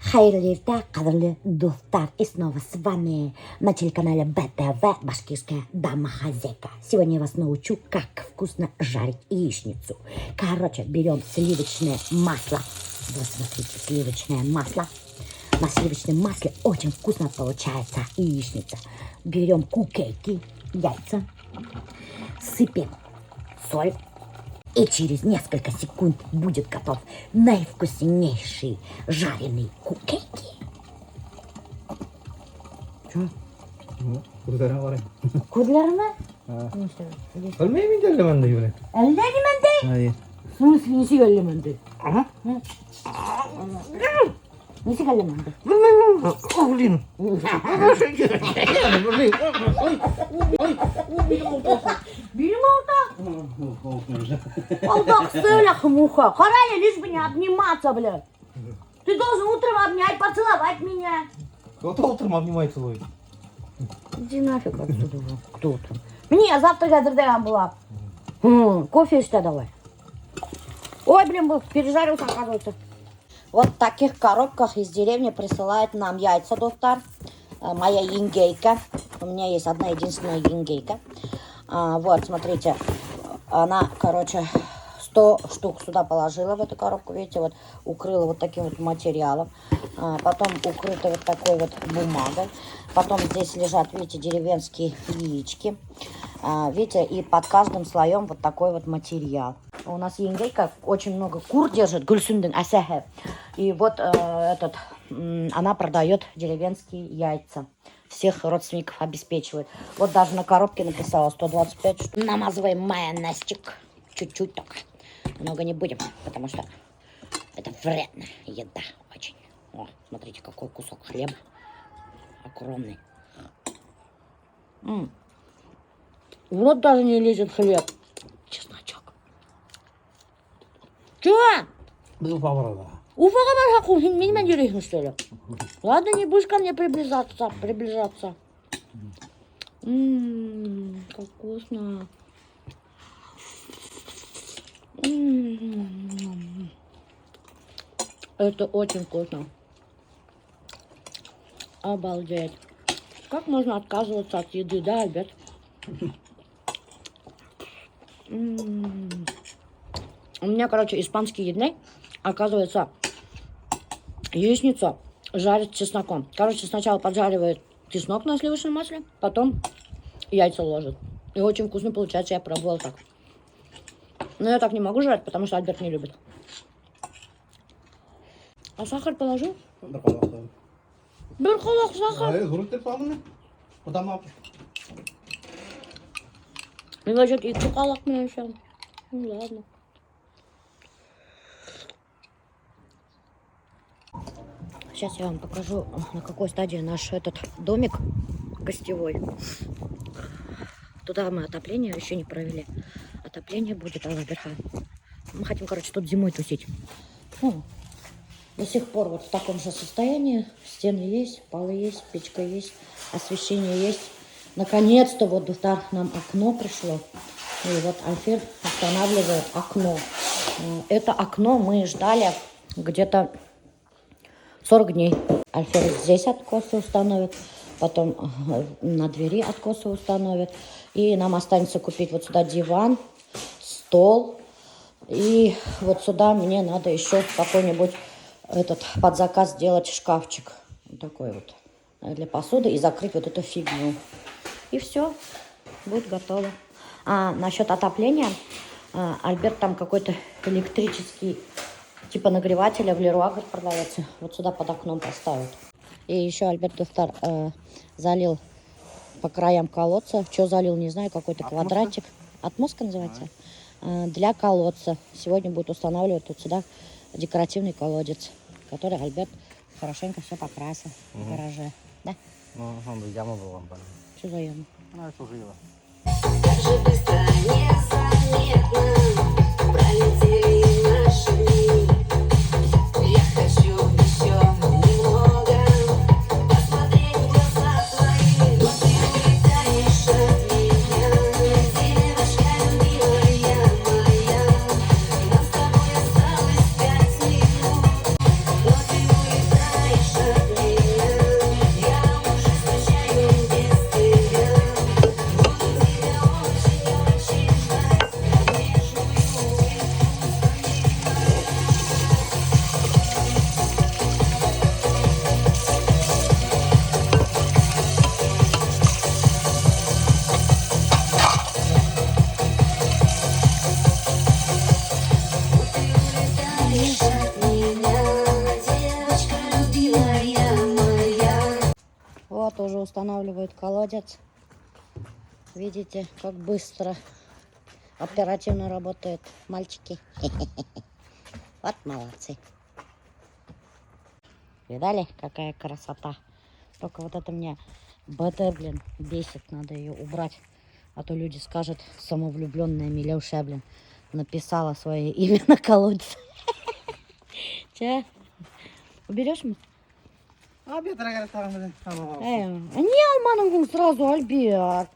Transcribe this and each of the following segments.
Хайырлы эртә, кадерле достар, и снова с вами на телеканале БТВ «Башкирская домохозяйка». Сегодня я вас научу, как вкусно жарить яичницу. Короче, берем сливочное масло. Вот смотрите, сливочное масло. На сливочном масле очень вкусно получается яичница. Берем кукейки, яйца, сыпем соль. И через несколько секунд будет готов наивкуснейший жареный кукейки. Что? Kudularına var ya. Kudularına? Ölmeye mi geldi ben de böyle? Ellerini mende. Hayır. Nasıl nesi geldi mende? Aha. Nesi geldi mende? Oğlum. Benim orada. Алдак сылях, муха. Хорали, лишь бы не обниматься, бля. Ты должен утром обнять, поцеловать меня. Кто-то утром обнимает целует. Иди нафиг отсюда. Кто там? Мне завтра гадердеям была. Кофе что давай. Ой, блин, пережарился, оказывается. Вот в таких коробках из деревни присылает нам яйца, доктор. Моя ингейка. У меня есть одна единственная ингейка. Вот, смотрите. Она, короче, 100 штук сюда положила в эту коробку. Видите, вот укрыла вот таким вот материалом. Потом укрыта вот такой вот бумагой. Потом здесь лежат, видите, деревенские яички. Видите, и под каждым слоем вот такой вот материал. У нас ингейка очень много кур держит, гульсюнден асехе. И вот она продает деревенские яйца. Всех родственников обеспечивает. Вот даже на коробке написала 125 штук. Намазываем майонезчик. Чуть-чуть только. Много не будем, потому что это вредная еда очень. О, смотрите, какой кусок хлеба. Огромный. В рот даже не лезет хлеб. Чесночок. Чего? Уфа var orada. Уфаға барға менімен жүрейсің, что ли? Ладно, не будешь ко мне приближаться. Как вкусно. Это очень вкусно. Обалдеть. Как можно отказываться от еды, да, Альберт? У меня, короче, испанский едный, оказывается, яичницу жарят чесноком. Короче, сначала поджаривают чеснок на сливочном масле, потом яйца ложат. И очень вкусно получается, я пробовала так. Но я так не могу жрать, потому что Альберт не любит. А сахар положил? Берхолок сахар. Милочек, и чукалок мне еще. Ну ладно. Сейчас я вам покажу, на какой стадии наш этот домик гостевой. Туда мы отопление еще не провели. Отопление будет наверху. Мы хотим, короче, тут зимой тусить. До сих пор вот в таком же состоянии. Стены есть, полы есть, печка есть, освещение есть. Наконец-то вот доктор нам окно пришло. И вот Альфер устанавливает окно. Это окно мы ждали где-то 40 дней. Альфер здесь откосы установит, потом на двери откосы установит. И нам останется купить вот сюда диван, стол. И вот сюда мне надо еще какой-нибудь под заказ сделать шкафчик. Вот такой вот для посуды и закрыть вот эту фигню. И все, будет готово. А насчет отопления, Альберт там какой-то электрический типа нагревателя в Леруа, говорит, продается. Вот сюда под окном поставят. И еще Альберт Достар залил по краям колодца. Что залил, не знаю, какой-то квадратик. Отмостка называется? Для колодца. Сегодня будет устанавливать вот сюда декоративный колодец, который Альберт хорошенько все покрасил в гараже. Да? Ну, он яма была. Что за яма? Она служила. Так же быстро, незаметно пролетели наши дни. Я хочу еще немного посмотреть в глаза твои. Но ты улетаешь от меня, девочка любимая моя. Нам с тобой осталось 5 минут, но ты улетаешь устанавливают колодец. Видите, как быстро, оперативно работают мальчики. Вот молодцы. Видали, какая красота? Только вот это мне БТ, блин, бесит. Надо ее убрать. А то люди скажут, самовлюбленная Милюша, блин, написала свое имя на колодец. Че? Уберешь мы? Abi yeter tamam hadi. Tamam. Не алманың сразу, Альберт.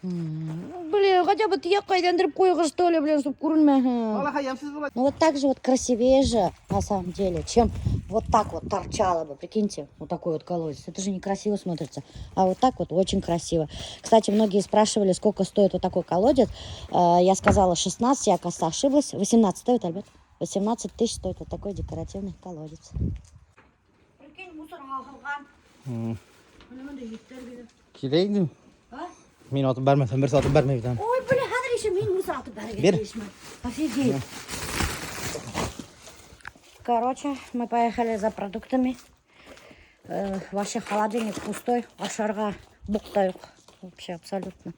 Блин, хотя бы ты кайдандырып койгы, что ли, блин, чтобы көрінмесін. Valla hayamsız bular. Ну вот так же вот красивее же, на самом деле, чем вот так вот торчало бы. Прикиньте, вот такой вот колодец. Это же некрасиво смотрится. А вот так вот очень красиво. Кстати, многие спрашивали, сколько стоит вот такой колодец. Я сказала 16, я, оказывается, ошиблась. 18 стоит, Альберт? 18 тысяч стоит вот такой декоративный колодец. Прикинь, мусор ағылған. Kireydim. А? Min atıp vermesen bir saat verme bir tane. Ой, бля, хадыр еще мен мусор атып Бер. Офигеть. Короче, мы поехали за продуктами. Вообще холодильник пустой, ашарға буқтайық. Вообще абсолютно.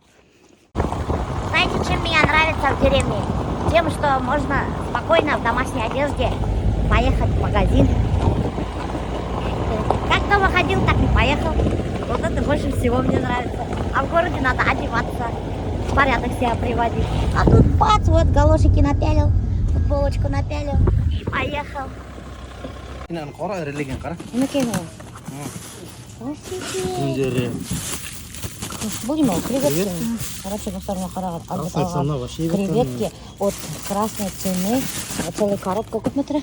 Знаете, чем мне нравится в деревне? Тем, что можно спокойно в домашней одежде поехать в магазин. Как дома ходил, так и поехал. Вот это больше всего мне нравится. А в городе надо одеваться, в порядок себя приводить. А тут бац, вот галошики напялил, футболочку напялил и поехал. İnan kara eriligen kara. Накинул. Офигеть. Önderi. Будем его креветки. Короче, на сторону харагат. Красавица, вообще Креветки от красной цены. Целая коробка. Сколько метров?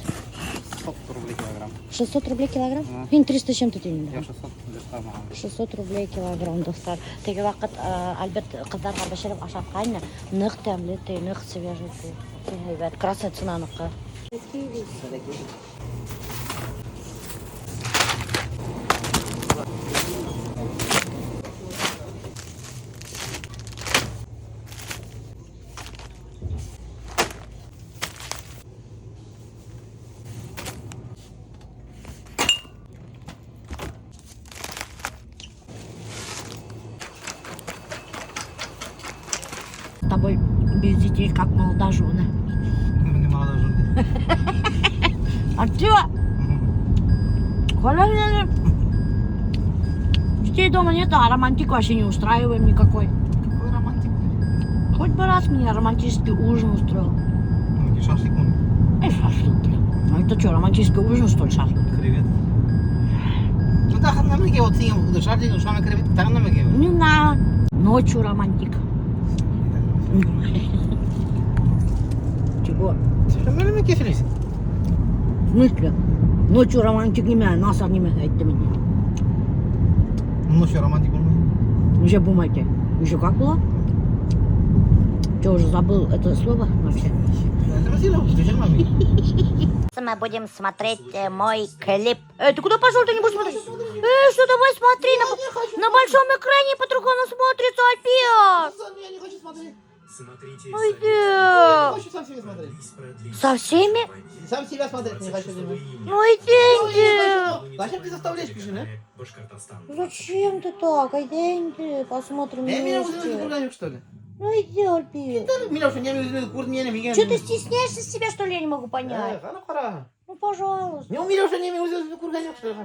600 rubli kilogram. 600 рублей килограмм? Да. Мен 300 с чем-то теңге. Ya 600 lirsa mağam. 600 рублей килограмм, достар. Теге вақыт Альберт қыздарға бешеріп ашатқайны. Нық тәмлі, нық свежий. Ребят, красная цена ныққа. С тобой без детей как молодожены. Ne молодожен. А чё? Холодно. Детей дома нет, а романтик вообще не устраиваем никакой. Какой романтик. Хоть бы раз меня романтический ужин устроил. Ну, шашлык он. Шашлык, блин. Ну это что, романтический ужин, что ли, шашлык? Кревет. Ну да, на меге вот съем шашлык, ушами кревет, так на меге. Не знаю. Ночью романтик. Чего? Sen mi kefilisin? В смысле? Ночью романтик неме, насар неме, айтты мне. Nuşu romantik olmuyor. Уже бумаги. Еще как было? Что, уже забыл это слово вообще? Мы будем смотреть мой клип. Ты куда пошел? Ты не будешь смотреть? Что, давай смотри. На большом экране по-другому смотрится, Альберт. Я не хочу смотреть. Смотрите, Ой, Я хочу сам себя смотреть. Со всеми? Сам себя смотреть не хочу. Ну иди. Зачем ты заставляешь пиши, Зачем ты так? Иди, посмотрим меня уже вместе. курганек, что ли? Ну иди, Альберт. Меня уже не курт не миген. Что ты стесняешься себя, что ли, я не могу понять? Кара. Ну, пожалуйста. Не умеешь уже не курганек, что ли?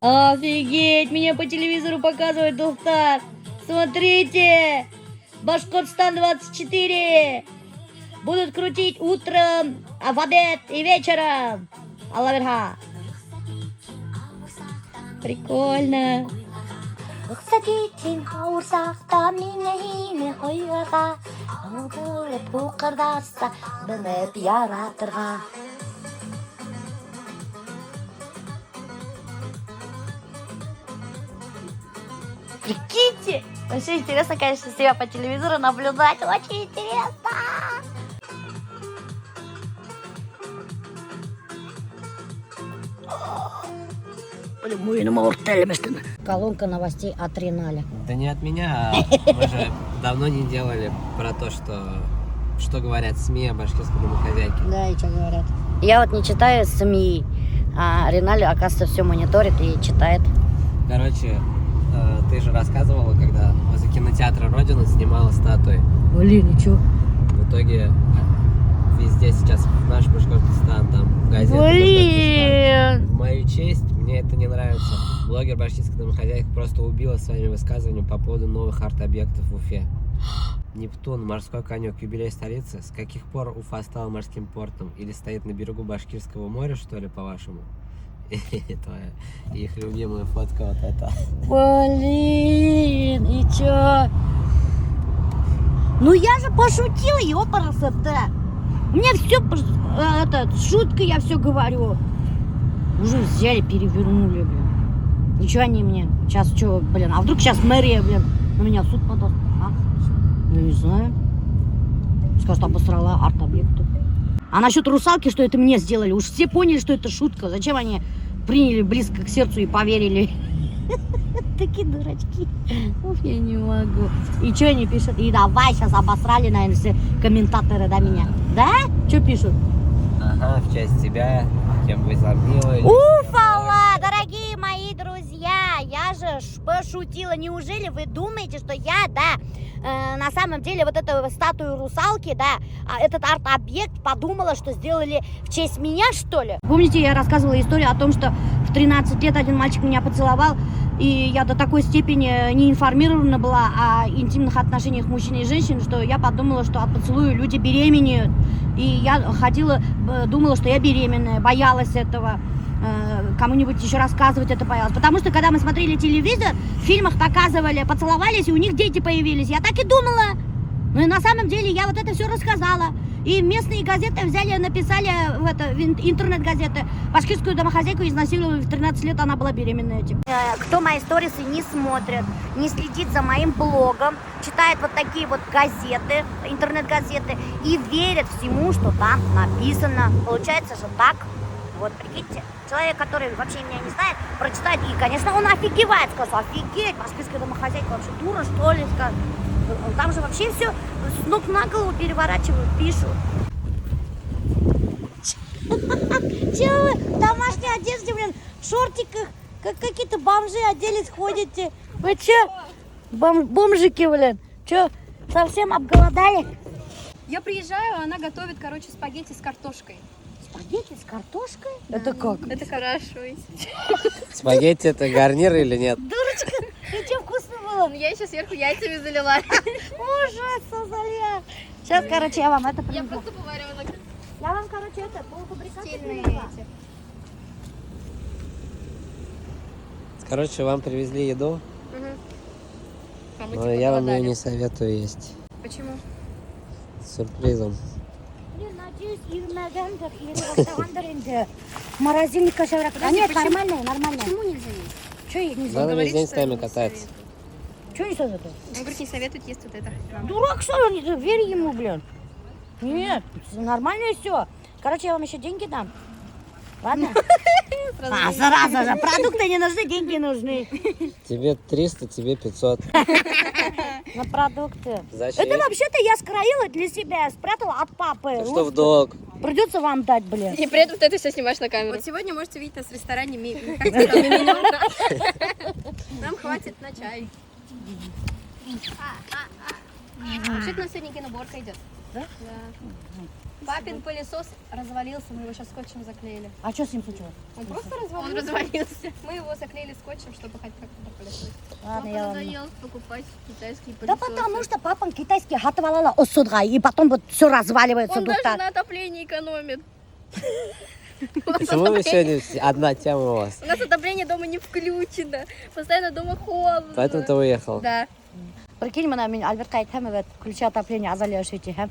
Офигеть, меня по телевизору показывает Духтар. Смотрите, Башкортостан 24. Будут крутить утром, в обед и вечером. Алла верха. Прикольно. Прикиньте! Вообще интересно, конечно, себя по телевизору наблюдать. Очень интересно! Колонка новостей от Риналя. Да не от меня, а мы же давно не делали про то, что говорят СМИ о башкирской домохозяйке. Да, и что говорят? Я вот не читаю СМИ, А Риналь, оказывается, все мониторит и читает. Короче, ты же рассказывала, когда возле кинотеатра Родина снимала статуи. Блин, ничего. В итоге везде сейчас наш Башкортостан, там газеты Башкортостан. В мою честь, мне это не нравится. Блогер башкирская домохозяйка просто убила своими высказываниями по поводу новых арт-объектов в Уфе. Нептун, морской конек, юбилей столицы. С каких пор Уфа стала морским портом? Или стоит на берегу Башкирского моря, что ли, по-вашему? И твоя их любимая фотка вот эта. Блин, и чё? Ну я же пошутила, ёпарасоте. Мне все, шутка, я все говорю. Уже взяли, перевернули, блин. Ничего они мне. Сейчас что, блин, а вдруг сейчас мэрия, блин, на меня в суд подаст? А? Ну не знаю. Скажут, обосрала арт-объекты. А насчет русалки, что это мне сделали, уж все поняли, что это шутка. Зачем они приняли близко к сердцу и поверили? Такие дурачки. Уф, я не могу. И что они пишут? И давай, сейчас обосрали, наверное, все комментаторы до меня. Да? Что пишут? Ага, в честь тебя, кем вы забила. Уфала, дорогие мои друзья, я же пошутила. Неужели вы думаете, что я, на самом деле вот эту статую русалки, этот арт-объект подумала, что сделали в честь меня, что ли? Помните, я рассказывала историю о том, что в 13 лет один мальчик меня поцеловал, и я до такой степени не информирована была о интимных отношениях мужчины и женщины, что я подумала, что от поцелуя люди беременеют. И я думала, что я беременная, боялась этого. Кому-нибудь еще рассказывать это боялась. Потому что, когда мы смотрели телевизор, в фильмах показывали, поцеловались, и у них дети появились. Я так и думала. Ну и на самом деле я вот это все рассказала. И местные газеты взяли, написали в интернет-газеты: башкирскую домохозяйку изнасиловали в 13 лет, она была беременна этим. Кто мои сторисы не смотрит, не следит за моим блогом, читает вот такие вот газеты, интернет-газеты, и верит всему, что там написано. Получается же так. Вот, прикиньте, человек, который вообще меня не знает, прочитает, и, конечно, он офигевает, скажет: офигеть, башкирская домохозяйка вообще дура, что ли, скажет. Там же вообще все с ног на голову переворачивают, пишут. Че вы в домашней одежде, блин, в шортиках, как какие-то бомжи оделись, ходите? Вы че, бомжики, блин, че, совсем обголодали? Я приезжаю, а она готовит, спагетти с картошкой. Спагетти с картошкой? Это как? Это хорошо. Спагетти это гарнир или нет? Дурочка, и че вкусно было? Я еще сверху яйцами залила. Ужас, Азалия. Сейчас, я вам это Я принесу. просто поваривала Я вам, это полуфабрикаты стильные принесла. Короче, вам привезли еду, А мы но типа я вам ее голодали. не советую есть. Почему? С сюрпризом. Блин, надеюсь, Ирмагандер или Ростовандер морозильник кошеврак. Да нет, нормальная. Почему нельзя есть? Че ей нельзя? Она весь говорит, день с что нами это не катается. Че не советую? Он говорит, не советует есть вот это. Дурак, что ли? Верь ему, блин. Нет, нормально все. Я вам еще деньги дам. Ладно? Сразу же. Продукты не нужны, деньги нужны. Тебе 300, тебе 500. На продукты. Зачем? Это вообще-то я скроила для себя, спрятала от папы. Что в долг? Придется вам дать, блин. И при этом ты это все снимаешь на камеру. Вот сегодня можете увидеть нас в ресторане меню. Нам хватит на чай. Вообще-то у нас сегодня киноборка идет. Да? Да. Папин пылесос развалился, мы его сейчас скотчем заклеили. А что с ним случилось? Он просто развалился. Он развалился. Мы его заклеили скотчем, чтобы хоть как-то пылесосить. Ладно, я вам... надоело покупать китайские Да потому что папа китайский хатвалала осудга, и потом вот все разваливается. Он вот даже так. на отоплении экономит. Почему вы сегодня одна тема у вас? У нас отопление дома не включено. Постоянно дома холодно. Поэтому ты уехал. Да. Прикинь, мы на Альберт Кайтхэм, включая отопление, Азалия Швитихем.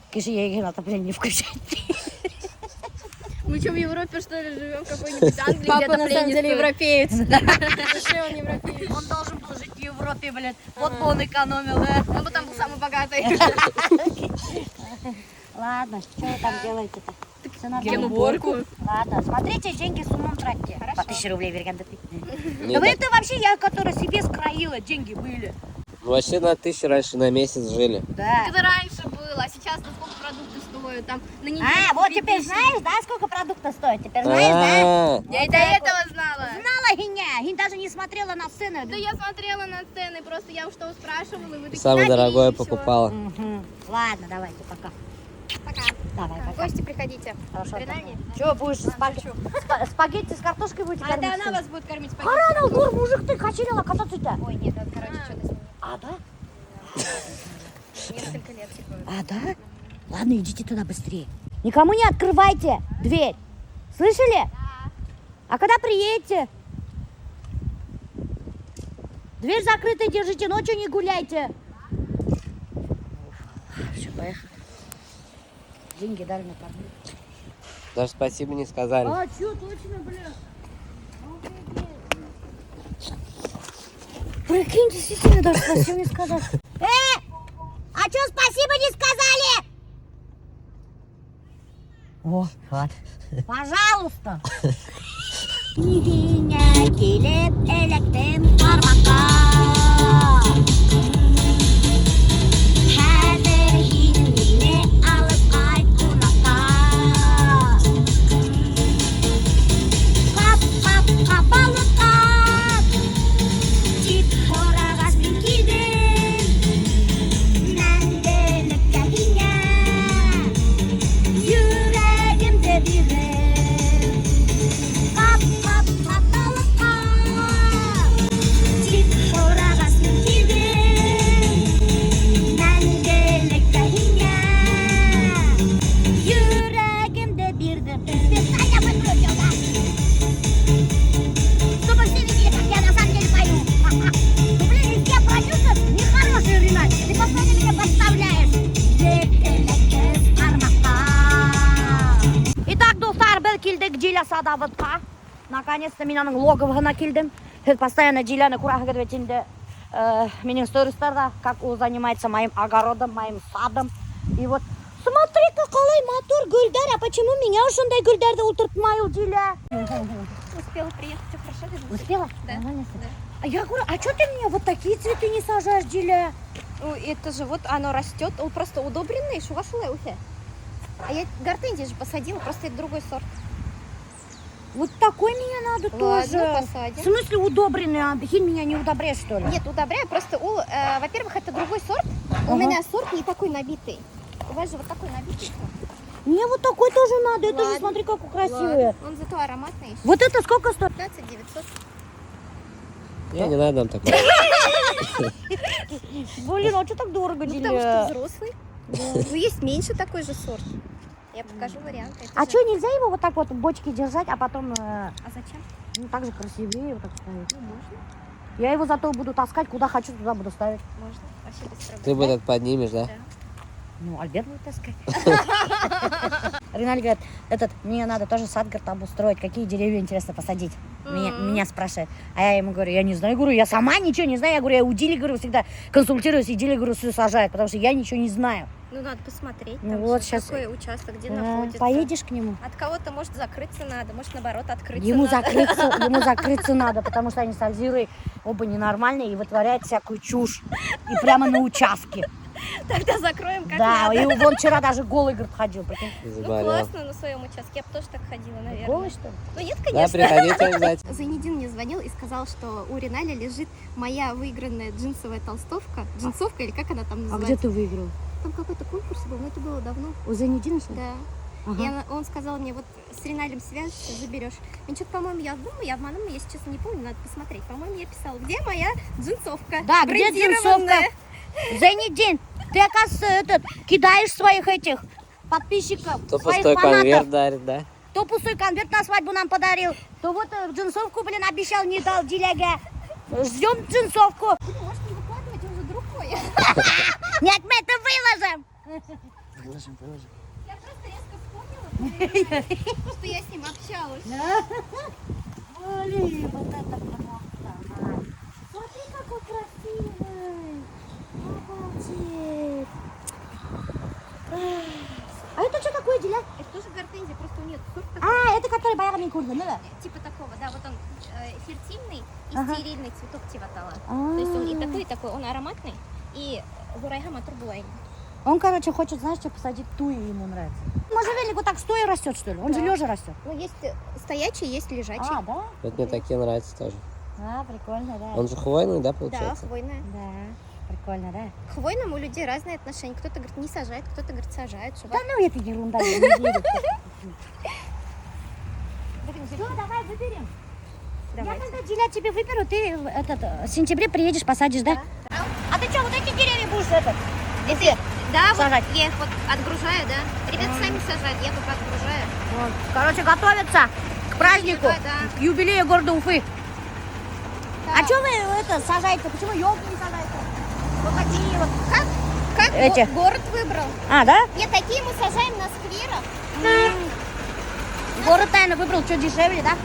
Киши отопление не включает. Мы что, в Европе, что ли, живем? В какой-нибудь Англии, Папа, где на самом деле, европеец. Зачем он европеец? Он должен был жить в Европе, блядь. Вот бы он экономил, да? Он бы там был самый богатый. Ладно, что вы там делаете-то? Все Генуборку. Ладно, смотрите, деньги с умом тратьте. Хорошо. По 1000 рублей, Верганда. Не Да вы так. это вообще я, которая себе скроила, деньги были. Ну, вообще на 1000 раньше на месяц жили. Да. Это раньше было, а сейчас сколько продукты стоят? там на неделю. А, вот купить теперь лишний. знаешь, да, сколько продуктов стоит? Теперь знаешь, да? Я и до этого знала. Знала Гиня, Гинь даже не смотрела на сцены. Да я смотрела на сцены, просто я что спрашивала, и вы такие, Самое «Да, бери», дорогое и всё. покупала. Мгм. Ладно, давайте, пока. Пока. Давай, В пока. гости приходите. Хорошо. Ренальни? Че, будешь спагетти с картошкой будете А кормить? да, что она ли? вас будет кормить спагетти. Харана, гор, мужик, ты качелила кататься-то. Ой, нет, это, короче, что-то с ним. А, да? Несколько лет, типа. А, да? Ладно, идите туда быстрее. Никому не открывайте дверь. Слышали? А когда приедете? Дверь закрытой держите, ночью не гуляйте. Все, поехали. Деньги дали на парня. Даже спасибо не сказали. А, чё, точно, бля. Прикинь, действительно, даже спасибо не сказали. А чё спасибо не сказали? О, вот. Пожалуйста. Нигине келіп электен қармаққа. Хәзір ен мені алып қайт қонаққа. Қап, балық қап. Тип қорағасымен келдім. Мәңгілікке кине. Жүрегімді берем. Қап, балық қап. Тип қорағасымен келдім. Мәңгілікке кине. Жүрегімді бердім. Специально выключил, да? Чтобы все видели, как я на самом деле пою. Ну, блин, везде продюсер нехороший, Ренат. Ты постоянно меня подставляешь. Итак, достар, біз келдік Джиля садоводқа. Наконец-то менің логовына келдім. Біз постоянно Джиляны күрәхі кіріп етінде. Менің стористарда, как он занимается моим огородом, моим садом. И вот, смотри-ка, қалай мотор гүлдер. А почему меня ушындай гүлдерді ултыртмай Джиля? Успела приехать, все хорошо? видно? Успела? Да. Нормально всё? Да. А я говорю, а что ты мне вот такие цветы не сажаешь, Джиля? Ну, это же вот оно растет, он просто удобренный, шугашулай ухе. А я гортензии же посадила, просто это другой сорт. Вот такой мне надо тоже. Ладно, В посадим. смысле удобренный? А Хин меня не удобряет, что ли? Нет, удобряю, просто, во-первых, это другой сорт. У Ага. меня сорт не такой набитый. У вас же вот такой набитый сорт. Мне вот такой тоже надо. Это же Ладно. смотри, как красивые. Ладно. Он зато ароматный еще. Вот это сколько стоит? 15 900. Не, не надо нам такого. Блин, а что так дорого, Ну, потому что Джиля? взрослый. Ну, есть меньше такой же сорт. Я покажу варианты. Это А же- что, нельзя его вот так вот в бочке держать, а потом А зачем? ну, так же красивее вот так ставить? Ну, можно. Я его зато буду таскать, куда хочу, туда буду ставить. Можно. Вообще без проблем. Ты вот это поднимешь, да? Да. Ну, Альберт будет таскать. Риналь говорит, мне надо тоже сад, говорит, обустроить. Какие деревья, интересно, посадить? Меня спрашивает. А я ему говорю, я не знаю. Говорю, я сама ничего не знаю. Я говорю, я у Дили, говорю, всегда консультируюсь, и Дили, говорю, все сажает, потому что я ничего не знаю. Ну, надо посмотреть. Ну, там вот же щас- какой участок, где находится. Поедешь к нему? От кого-то, может, закрыться надо, может, наоборот, открыться Ему надо. закрыться надо, потому что они с Альзирой оба ненормальные и вытворяют всякую чушь. И прямо на участке. Тогда закроем как Да, надо. и он вчера даже голый, говорит, ходил. Прикинь. Ну, Заболел. классно на своем участке. Я бы тоже так ходила, наверное. Голый, что ли? Ну, нет, Да, конечно. приходите обязательно. Зайнидин мне звонил и сказал, что у Реналя лежит моя выигранная джинсовая толстовка. Джинсовка или как она там А называется? где ты выиграл? Там какой-то конкурс был, но это было давно. У Зайнидина, что ли? Да. Ага. И он сказал мне, вот с Реналем свяжешься, заберешь. И что-то, по-моему, я думаю, я обманула, если честно не помню, надо посмотреть. По-моему, я писала, где моя джинсовка? Да, где брендированная. джинсовка? Зайнидин, ты, оказывается, кидаешь своих этих подписчиков, То своих пустой фанатов. конверт дарит, да? То пустой конверт на свадьбу нам подарил, то вот джинсовку, блин, обещал, не дал, Диляга. Ждем джинсовку. Может, не выкладывать, он же другой. Нет, мы это выложим. Выложим. Я просто резко вспомнила, что я с ним общалась. Блин, вот это просто. Смотри, какой красивый. Обалдеть. А это что такое, Диля? Это тоже гортензия, просто у нее сорт такой, А, это который баягами курда, да? типа такого, да, вот он фертильный и Ага. стерильный цветок тиватала. То есть он и такой, он ароматный, и Зурайга Матурбуайн. Он, короче, хочет, знаешь, что посадить туи, ему нравится. Можжевельник вот так стоя растет, что ли? Он же лежа растет. Ну, есть стоячий, есть лежачий. А, да? Вот мне такие нравятся тоже. А, прикольно, да. Он же хвойный, да, Да, получается? хвойная. Да, прикольно, да? К хвойному у людей разные отношения. Кто-то говорит, не сажает, кто-то говорит, сажает. Чтобы... Да ну это ерунда, я не верю. Все, давай выберем. давай. Я когда Диля тебе выберу, ты в сентябре приедешь, посадишь, да? А ты что, вот эти деревья будешь Да, сажать? вот я их вот отгружаю, да. Ребята сами сажают, я только отгружаю. Вот. Короче, готовятся к празднику, Да. к юбилею города Уфы. Да. А что вы это сажаете? Почему елки не сажаете? Вот такие вот. Как Эти. город выбрал? А, да? Нет, такие мы сажаем на скверах. Город тайно выбрал, что дешевле, да?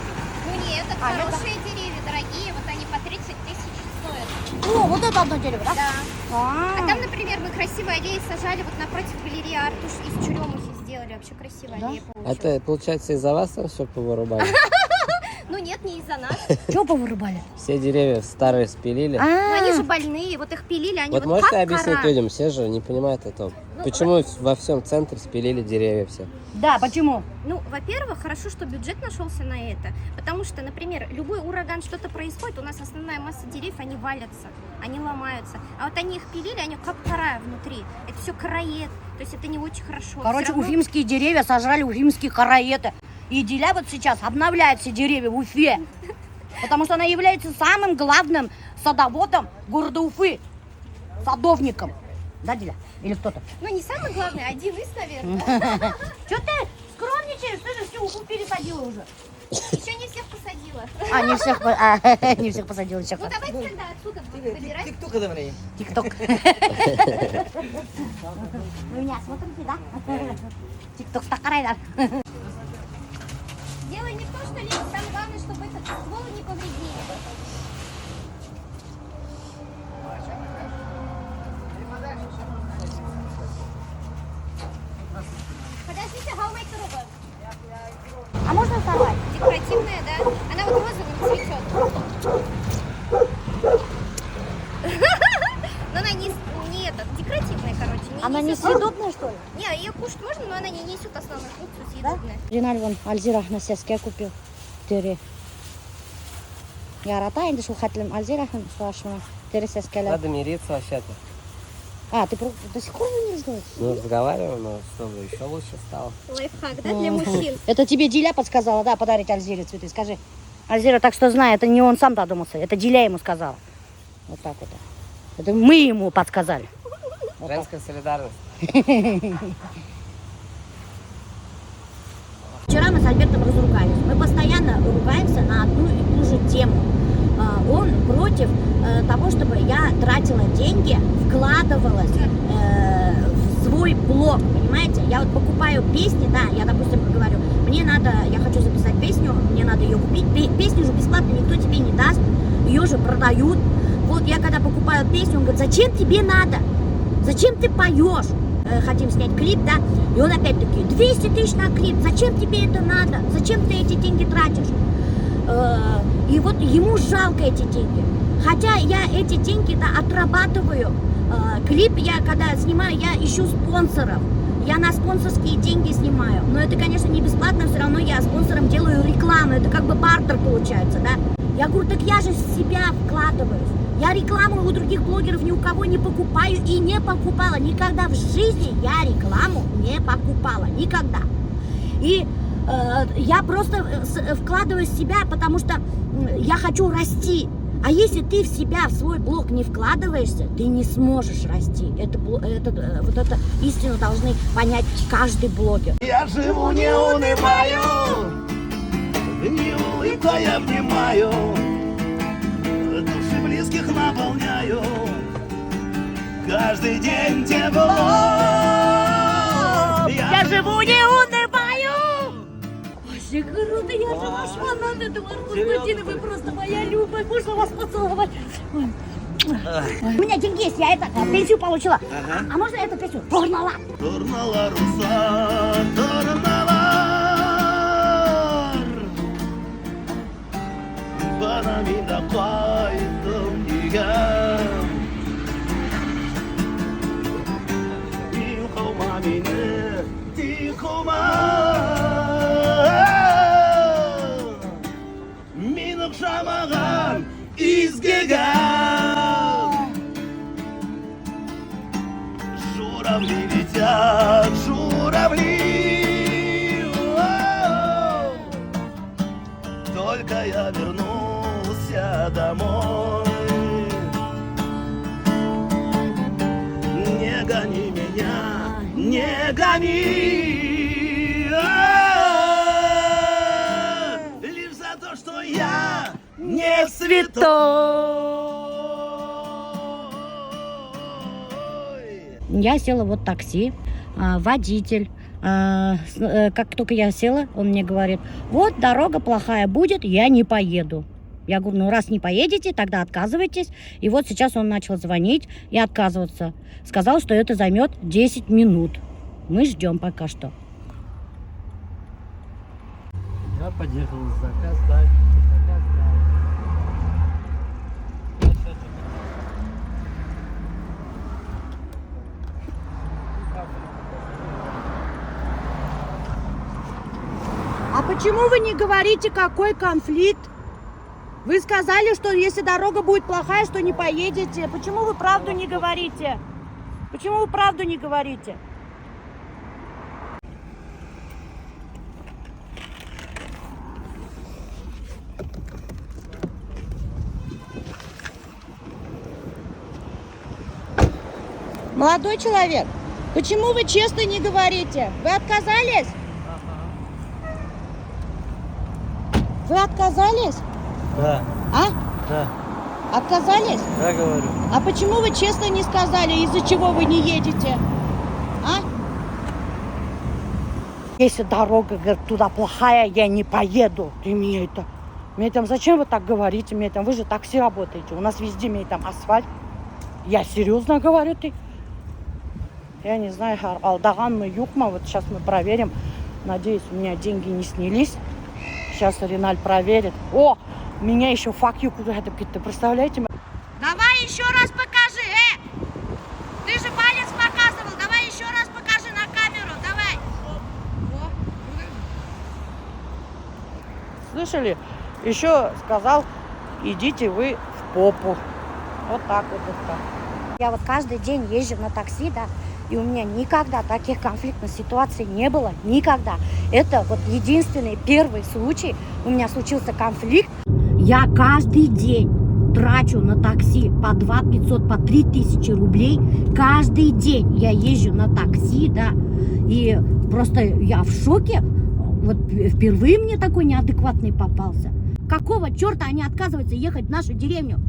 Ну нет, это А, это- хорошие деревья, дорогие. Вот они по 30 тысяч стоят. О, вот это одно дерево, да? Да. А, А там, например, мы красивые аллеи сажали вот напротив галереи Артуш из черемухи сделали. Вообще красивая Да? аллея А получилась. это, получается, из-за вас там все повырубали? Ну нет, не из-за нас. что повырубали? Все деревья старые спилили. Но они же А, больные, вот их пилили, они Вот вот можете как объяснить кора. людям, все же не понимают этого. Почему во всем центре спилили деревья все? да, почему? Ну, во-первых, хорошо, что бюджет нашелся на это. Потому что, например, любой ураган, что-то происходит, у нас основная масса деревьев, они валятся, они ломаются. А вот они их пилили, они как кора внутри. Это все короед, то есть это не очень хорошо. Короче, Всё равно- уфимские деревья сожрали уфимские короеды. И Диля вот сейчас обновляет все деревья в Уфе. Потому что она является самым главным садоводом города Уфы. Садовником. Да, Диля? Или кто-то? Ну, не самый главный, а один из, наверное. Что ты скромничаешь? Ты же всю Уфу пересадила уже. Еще не всех посадила. А, не всех посадила еще. Ну, давайте тогда отсюда будем выбирать. Тик-тук это время. Тик-ток. Вы меня смотрите, да? Тик-ток такая, да? Делай не то, что лезть, самое главное, чтобы этот ствол не повредили. Подождите, how make the robot? А можно сорвать? Декоративная, да? Она вот розовым цветет. Но она не этот, декоративная, короче. Она не несет- съедобная, что ли? Не, ее кушать можно, но она не несет основную функцию съедобная. Ринал вон Альзира Ахнасевская купил. Тери. Я ратаю, дышу хатлим Альзира спрашивала. Тери сескеля. Надо мириться вообще-то. А, ты до сих пор не разговариваешь? Ну, разговариваем, но чтобы еще лучше стало. Лайфхак, да, для мужчин. Это тебе Диля подсказала, да, подарить Альзире цветы. Скажи. Альзира так что знает, это не он сам додумался, это Диля ему сказала. Вот так вот. Это мы ему подсказали. Вот так. Женская солидарность. Вчера мы с Альбертом разругались. Мы постоянно ругаемся на одну и ту же тему. Он против того, чтобы я тратила деньги, вкладывалась в свой блог, понимаете? Я вот покупаю песни, да, я, допустим, говорю, мне надо, я хочу записать песню, мне надо ее купить. Песню же бесплатно никто тебе не даст, ее же продают. Вот я когда покупаю песню, он говорит, зачем тебе надо? Зачем ты поешь? Хотим снять клип, да? И он опять-таки, 200 тысяч на клип, зачем тебе это надо? Зачем ты эти деньги тратишь? И вот ему жалко эти деньги. Хотя я эти деньги-то отрабатываю. Клип я когда снимаю, я ищу спонсоров. Я на спонсорские деньги снимаю. Но это, конечно, не бесплатно, все равно я спонсорам делаю рекламу. Это как бы бартер получается, да? Я говорю, так я же в себя вкладываюсь. Я рекламу у других блогеров ни у кого не покупаю и не покупала. Никогда в жизни я рекламу не покупала. Никогда. И я просто вкладываю в себя, потому что я хочу расти. А если ты в себя, в свой блог не вкладываешься, ты не сможешь расти. Вот эту истину должны понять каждый блогер. Я живу, не унываю, не улыбкой обнимаю, души близких наполняю, каждый день тепло. Я живу, не унываю! Вообще круто, я же ваш фанат, Эдуард Константин, вы просто моя любовь, можно вас поцеловать? Ой. У меня деньги есть, я пенсию получила. А можно эту песню? Торнала! Торнала руса, торнала, банамина пайтом нигам. И я вернулся домой. Не гони меня, не гони, лишь за то, что я не святой. Я села вот в такси, водитель, как только я села, он мне говорит, вот дорога плохая будет, я не поеду. Я говорю, ну раз не поедете, тогда отказывайтесь. И вот сейчас он начал звонить и отказываться. Сказал, что это займет 10 минут. Мы ждем пока что. Я подъехал, заказ дать. А почему вы не говорите, какой конфликт? Вы сказали, что если дорога будет плохая, что не поедете. Почему вы правду не говорите? Почему вы правду не говорите? Молодой человек, почему вы честно не говорите? Вы отказались? Вы отказались? Да, А? да, Отказались? да, говорю. А почему вы честно не сказали, из-за чего вы не едете? А? Если дорога, говорит, туда плохая, я не поеду. Ты мне там, зачем вы так говорите? Мне там, вы же такси работаете. У нас везде мне там асфальт. Я серьезно говорю, ты. Я не знаю, алдаган мы юкма. Вот сейчас мы проверим. Надеюсь, у меня деньги не снялись. Сейчас Реналь проверит. О, меня еще fuck you куда это ты представляете? Давай еще раз покажи, Ты же палец показывал. Давай еще раз покажи на камеру. Давай. Слышали? Еще сказал, идите вы в попу. Вот так вот это. Я вот каждый день езжу на такси, да, и у меня никогда таких конфликтных ситуаций не было. Никогда. Это вот единственный первый случай. У меня случился конфликт. Я каждый день трачу на такси по 2 500, по 3 тысячи рублей. Каждый день я езжу на такси, да. И просто я в шоке. Вот впервые мне такой неадекватный попался. Какого черта они отказываются ехать в нашу деревню?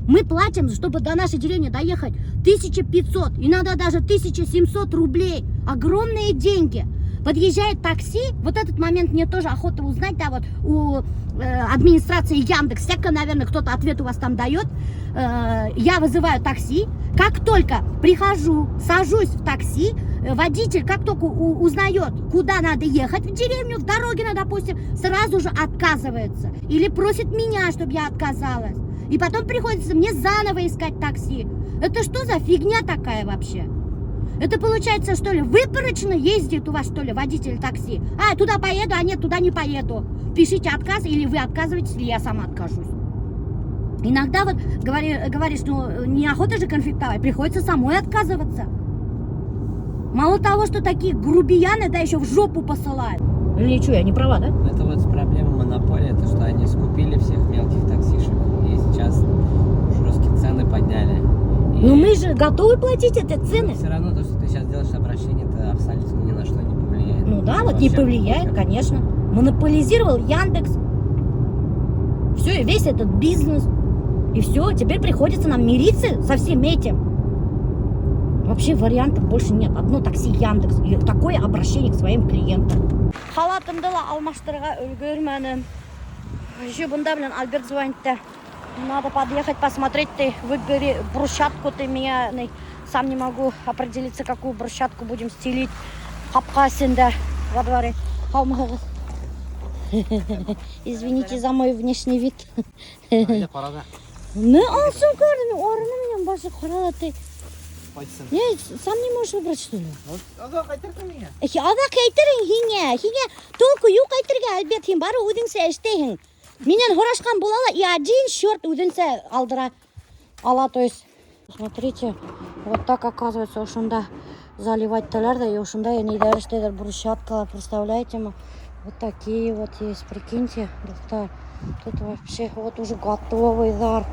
Мы платим, чтобы до нашей деревни доехать 1500, иногда даже 1700 рублей. Огромные деньги. Подъезжает такси, вот этот момент мне тоже охота узнать, да, вот у администрации Яндекс, всяко, наверное, кто-то ответ у вас там дает. Я вызываю такси, как только прихожу, сажусь в такси, водитель, как только узнает, куда надо ехать, в деревню, в дороге, допустим, сразу же отказывается. Или просит меня, чтобы я отказалась. И потом приходится мне заново искать такси. Это что за фигня такая вообще? Это получается, что ли, выборочно ездит у вас, что ли, водитель такси? А, туда поеду, а нет, туда не поеду. Пишите отказ, или вы отказываетесь, или я сама откажусь. Иногда вот говоришь, ну, неохота же конфликтовать, приходится самой отказываться. Мало того, что такие грубияны, да, еще в жопу посылают. Или что, я не права, да? Это вот проблема монополии, то что они скупили всех мелких таксишек. И сейчас жесткие цены подняли. И... Но мы же готовы платить эти цены. Все равно то, что ты сейчас делаешь обращение, это абсолютно ни на что не повлияет. Ну да, вот не повлияет, конечно. Монополизировал Яндекс. Все, и весь этот бизнес. И все, теперь приходится нам мириться со всем этим. Вообще вариантов больше нет. Одно такси Яндекс. И такое обращение к своим клиентам. Халатымды да алмаштырга үлгермәдем. Еще бунда, Альберт звонит. Надо подъехать, посмотреть, ты выбери брусчатку, ты меня сам не могу определиться, какую брусчатку будем стелить. Хапкасинда во дворе. Извините за мой внешний вид. Haydi parada. Ne alsın kardeşim? Oranı başı karalı ты. Kaçsın. Ne, сам не можешь выбрать, что ли? Aga kaytırdın ya. Ада кайтерин хине толку юк кайтерге Альберт хин бары үдіңсе эштейін. Менен хорашкан болала и один черт үдіңсе алдыра ала, то есть. Смотрите, вот так оказывается ушунда заливать талар да и ушунда не дарыштайдар брусчаткалар, представляете ма? Вот такие вот есть, прикиньте, доктор. Тут вообще вот уже готовый зар.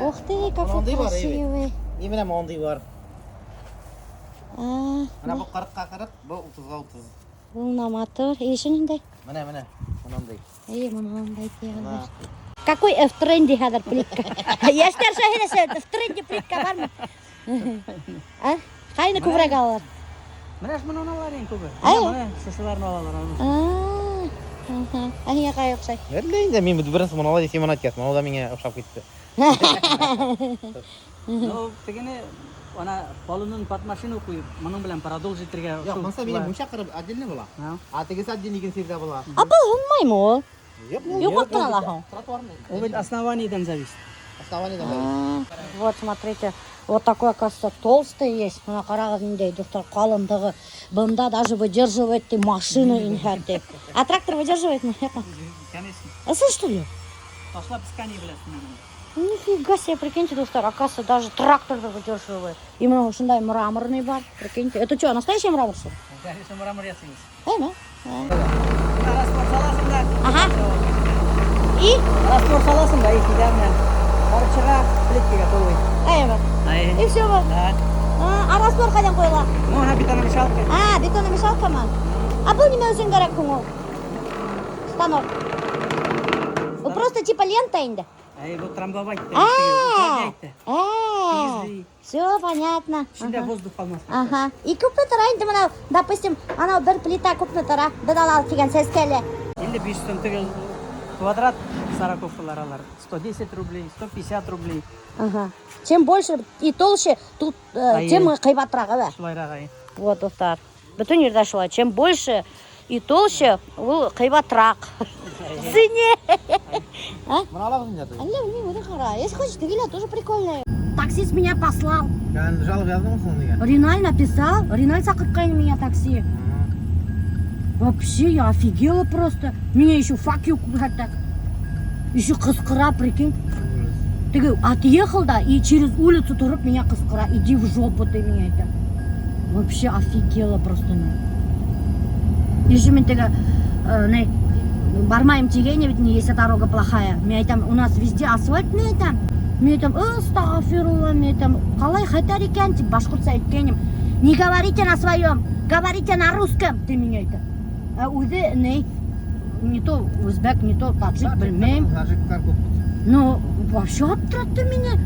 Ух ты, какой Монday var, красивый. Именно Монday var. А, Mana bu 40-га 40, bu 30-га 30. Луна мотор. И еще не дай. Mana Monday. Эй, Монday диагональ. Какой в тренде хадер плитка? Я что в тренде плитка бар mı? А? Қайны көбірек алалар? Mana şunu alırlar en köpü. Ay. Mana şuşularını alırlar. Аңа қай ұқсай? Öyle ince min bu birinci bunu aldı, Simon atket. Mana o da menge okşap gitti. Ну, тегене ана балунун подмашину куюп, мунун менен продолжительге. Yok, masa benim muşak kırıp acilini bula. Ha. Ategi acilini gin sirde bula. А бұл ұнмай ма ол? Yok, Yok, оттан аласың. Тротуарный. Ол бит основаниеден зависит. Основание да. Вот, смотрите, вот такой, оказывается, толстый есть. Мына қарағызындай, доктор, қалыңдығы. Бында даже выдерживает ты машину инхәтте. А трактор выдерживает ма? Конечно. Сын, что ли? Пошла пискание, блядь. Нифига себе, прикиньте, доктор, оказывается, даже трактор выдерживает. И мына ушындай мраморный бар, прикиньте. Это что, настоящий мрамор, что ли? Конечно, мрамор ясыңыз. Ма? Раствор саласың да. Ага. И? Раствор саласың да, их идеально. Барчыға плиткаға толой. Ма? И все ма? Да. А раствор қайдан қойыла? Ну, ана бетономешалка. А, бетономешалка ма? А бұл неме өзің керек күн ол? Станок. Ол просто типа лента енді. Вот трамбовать. Все понятно. Içinde воздух алмас. Ага. И көп метр енді мынау, допустим, анау бір плита көп метр, дадалал деген сәз келі. Или 500 төгел квадрат сороковкалар алар. 110 рублей, 150 рублей. Ага. Чем больше и толще, тут тем қайбатырақ, әбә. Шулайрагай. Вот, достар. Бүтін ерді шылай. Чем больше и толще, ол қайбатырақ. Сыне. Bunu alamazsın ya. Алле, у него хара. Если хочешь, ты гиля, тоже прикольная. Таксист меня послал. Yani жалоб yazdın mı sonunda? Риналь написал. Риналь сақыртқайны меня такси. Вообще, я офигела просто. Меня еще fuck you говорят так. Еще қысқыра, прикинь. Ты отъехал, да, и через улицу тұрып меня қысқыра. Иди в жопу ты меня это. Вообще офигела просто. Еще мен тега, бармайым тегене, ведь если дорога плохая. Мен айтам, у нас везде асфальт, мен айтам. Мен айтам, астағфирулла, мен айтам, қалай хайтар екен, деп башқұртса айткенім. Не говорите на своем, говорите на русском, ты меня айтам. А өзі, не то өзбек, не то таджик, білмейм. Tajikkar көп. Но вообще оттыратты меня.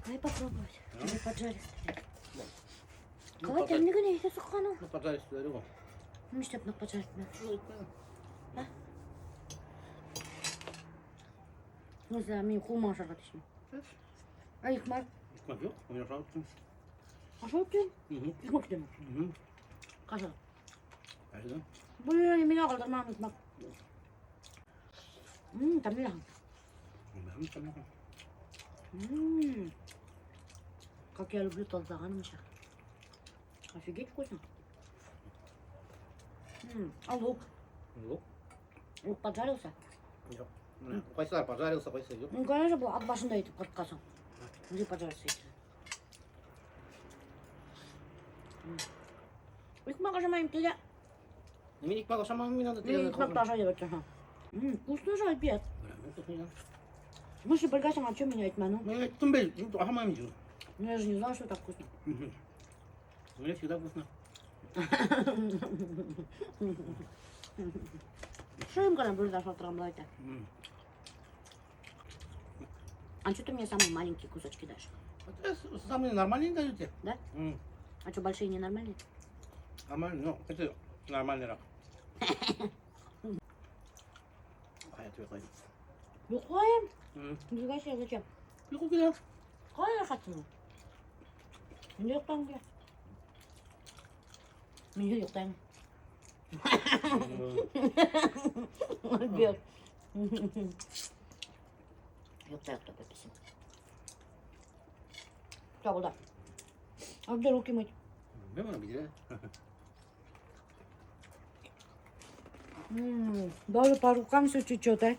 Дай попробовать. Или поджаристый. Қалай дәмдігін ете сұққану? Поджаристый ғой. Не істеп нұқ поджаристый? Өзі, мен қолма жарға дейсің. А икмар? Икмак жоқ, ойна жауып тұрмыз. Аша өттен? Икмак демі? Қаша? Қайда? Бұл мен ағылдырмам икмак. Тамилаң. Как я люблю толзағаным ша. Офигеть вкусно. А лук? Лук? Лук поджарился? Жоқ. Қайсылар пожарился, қайсылар жоқ. Ну, конечно, был от башында етіп қыртқасың. Где поджарился еті? Икмақ ажамайым тілі. Мен икмак ашамаймын, мен анда Мен икмақ ажа деп айтсаң. Вкусно же обед. В смысле, пригасың, а что меня айтману? Мен айттым бел, ашамаймын жүр. Ну, я же не знала, что так вкусно. Мне всегда вкусно. Что им когда блюдо шалтрам лайта? А что ты мне самые маленькие кусочки дашь? Это самые нормальные дают тебе. Да? А что, большие ненормальные? Нормально, ну, это нормальный рак. А я тебе кладу. Бухаем? Нифига себе, зачем? Yok ya. Kaya katını. Yoktan gel. Yoktan. Yok. Yok da пепси. Что было? А где руки мыть? Memang begitu. Даже по рукам все течет, а?